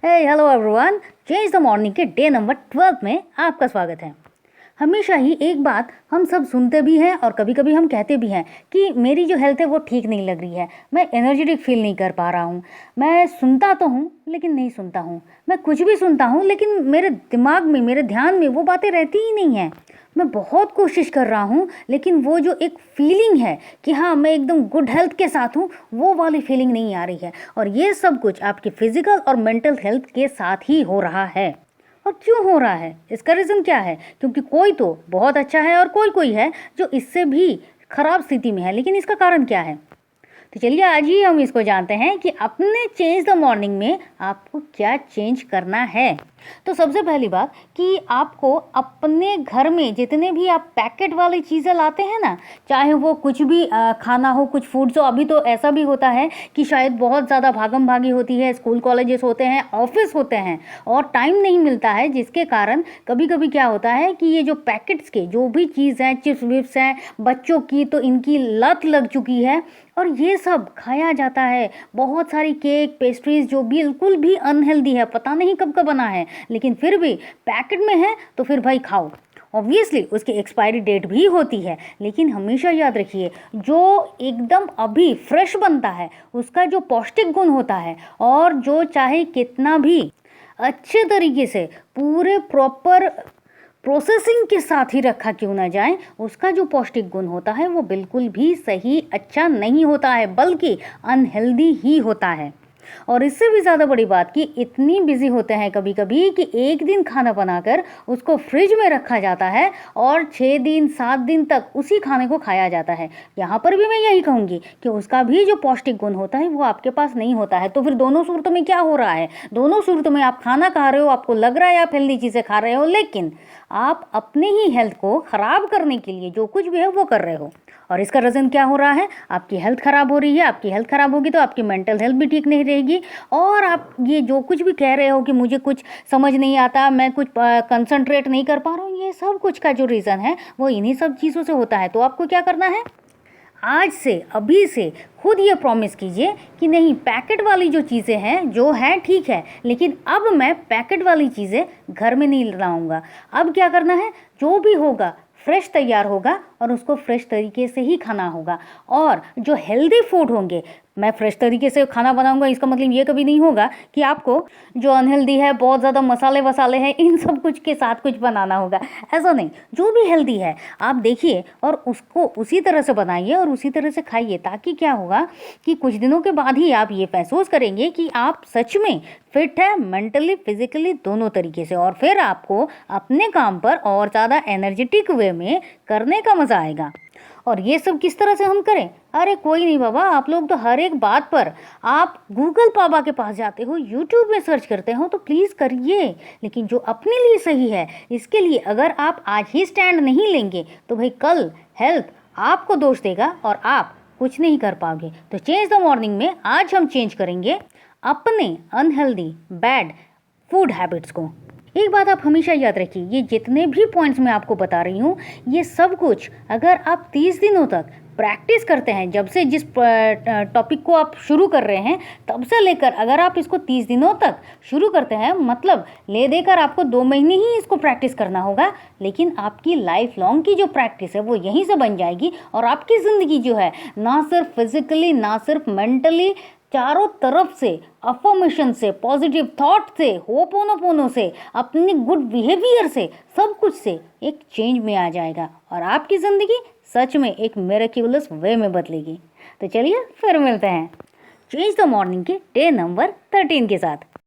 Hello everyone, change the morning के day number 12 में आपका स्वागत है। हमेशा ही एक बात हम सब सुनते भी हैं और कभी कभी हम कहते भी हैं कि मेरी जो हेल्थ है वो ठीक नहीं लग रही है, मैं एनर्जेटिक फील नहीं कर पा रहा हूँ। मैं सुनता तो हूँ लेकिन नहीं सुनता हूँ, मैं कुछ भी सुनता हूँ लेकिन मेरे दिमाग में, मेरे ध्यान में वो बातें रहती ही नहीं हैं। मैं बहुत कोशिश कर रहा हूँ लेकिन वो जो एक फीलिंग है कि हाँ मैं एकदम गुड हेल्थ के साथ हूँ, वो वाली फीलिंग नहीं आ रही है। और ये सब कुछ आपकी फिजिकल और मेंटल हेल्थ के साथ ही हो रहा है। और क्यों हो रहा है, इसका रीज़न क्या है? क्योंकि कोई तो बहुत अच्छा है और कोई कोई है जो इससे भी खराब स्थिति में है। लेकिन इसका कारण क्या है? तो चलिए आज ही हम इसको जानते हैं कि अपने चेंज द मॉर्निंग में आपको क्या चेंज करना है। तो सबसे पहली बात कि आपको अपने घर में जितने भी आप पैकेट वाली चीज़ें लाते हैं ना, चाहे वो कुछ भी खाना हो, कुछ फूड्स हो। अभी तो ऐसा भी होता है कि शायद बहुत ज़्यादा भागम भागी होती है, स्कूल कॉलेजेस होते हैं, ऑफिस होते हैं और टाइम नहीं मिलता है, जिसके कारण कभी कभी क्या होता है कि ये जो पैकेट्स के जो भी चीज़ हैं, चिप्स विप्स हैं, बच्चों की तो इनकी लत लग चुकी है और ये सब खाया जाता है। बहुत सारी केक, पेस्ट्रीज जो बिल्कुल भी अनहेल्दी है, पता नहीं कब का बना है, लेकिन फिर भी पैकेट में है तो फिर भाई खाओ। ऑब्वियसली उसकी एक्सपायरी डेट भी होती है, लेकिन हमेशा याद रखिए जो एकदम अभी फ्रेश बनता है उसका जो पौष्टिक गुण होता है, और जो चाहे कितना भी अच्छे तरीके से पूरे प्रॉपर प्रोसेसिंग के साथ ही रखा क्यों ना जाए, उसका जो पौष्टिक गुण होता है वो बिल्कुल भी सही अच्छा नहीं होता है, बल्कि अनहेल्दी ही होता है। और इससे भी ज़्यादा बड़ी बात कि इतनी बिजी होते हैं कभी कभी कि एक दिन खाना बनाकर उसको फ्रिज में रखा जाता है और 6 दिन 7 दिन तक उसी खाने को खाया जाता है। यहाँ पर भी मैं यही कहूँगी कि उसका भी जो पौष्टिक गुण होता है वो आपके पास नहीं होता है। तो फिर दोनों सूरतों में क्या हो रहा है? दोनों सूरतों में आप खाना खा रहे हो, आपको लग रहा है आप हेल्दी चीज़ें खा रहे हो, लेकिन आप अपने ही हेल्थ को ख़राब करने के लिए जो कुछ भी है वो कर रहे हो। और इसका रीज़न क्या हो रहा है? आपकी हेल्थ ख़राब हो रही है। आपकी हेल्थ ख़राब होगी तो आपकी मेंटल हेल्थ भी ठीक नहीं रहेगी। और आप ये जो कुछ भी कह रहे हो कि मुझे कुछ समझ नहीं आता, मैं कुछ कंसंट्रेट नहीं कर पा रहा हूँ, ये सब कुछ का जो रीज़न है वो इन्हीं सब चीज़ों से होता है। तो आपको क्या करना है? आज से, अभी से खुद ये प्रॉमिस कीजिए कि नहीं, पैकेट वाली जो चीज़ें हैं जो हैं ठीक है, लेकिन अब मैं पैकेट वाली चीज़ें घर में नहीं लाऊंगा। अब क्या करना है? जो भी होगा फ्रेश तैयार होगा और उसको फ्रेश तरीके से ही खाना होगा। और जो हेल्दी फूड होंगे, मैं फ्रेश तरीके से खाना बनाऊंगा इसका मतलब ये कभी नहीं होगा कि आपको जो अनहेल्दी है, बहुत ज़्यादा मसाले वसाले हैं, इन सब कुछ के साथ कुछ बनाना होगा। ऐसा नहीं, जो भी हेल्दी है आप देखिए और उसको उसी तरह से बनाइए और उसी तरह से खाइए, ताकि क्या होगा कि कुछ दिनों के बाद ही आप ये महसूस करेंगे कि आप सच में फिट है, मेंटली फिजिकली दोनों तरीके से। और फिर आपको अपने काम पर और ज़्यादा एनर्जेटिक वे में करने का मज़ा आएगा। और ये सब किस तरह से हम करें? अरे कोई नहीं बाबा, आप लोग तो हर एक बात पर आप गूगल बाबा के पास जाते हो, यूट्यूब में सर्च करते हो, तो प्लीज़ करिए। लेकिन जो अपने लिए सही है, इसके लिए अगर आप आज ही स्टैंड नहीं लेंगे तो भाई कल हेल्थ आपको दोष देगा और आप कुछ नहीं कर पाओगे। तो चेंज द मॉर्निंग में आज हम चेंज करेंगे अपने अनहेल्दी बैड फूड हैबिट्स को। एक बात आप हमेशा याद रखिए, ये जितने भी पॉइंट्स मैं आपको बता रही हूँ, ये सब कुछ अगर आप 30 दिनों तक प्रैक्टिस करते हैं, जब से जिस टॉपिक को आप शुरू कर रहे हैं तब से लेकर अगर आप इसको 30 दिनों तक शुरू करते हैं, मतलब ले देकर आपको 2 महीने ही इसको प्रैक्टिस करना होगा, लेकिन आपकी लाइफ लॉन्ग की जो प्रैक्टिस है वो यहीं से बन जाएगी। और आपकी ज़िंदगी जो है, ना सिर्फ फिजिकली ना सिर्फ मेंटली, चारों तरफ से अफर्मेशन से, पॉजिटिव थॉट से, होपोनोपोनो से, अपनी गुड बिहेवियर से, सब कुछ से एक चेंज में आ जाएगा और आपकी ज़िंदगी सच में एक मिरेक्युलस वे में बदलेगी। तो चलिए फिर मिलते हैं चेंज द मॉर्निंग के डे नंबर 13 के साथ।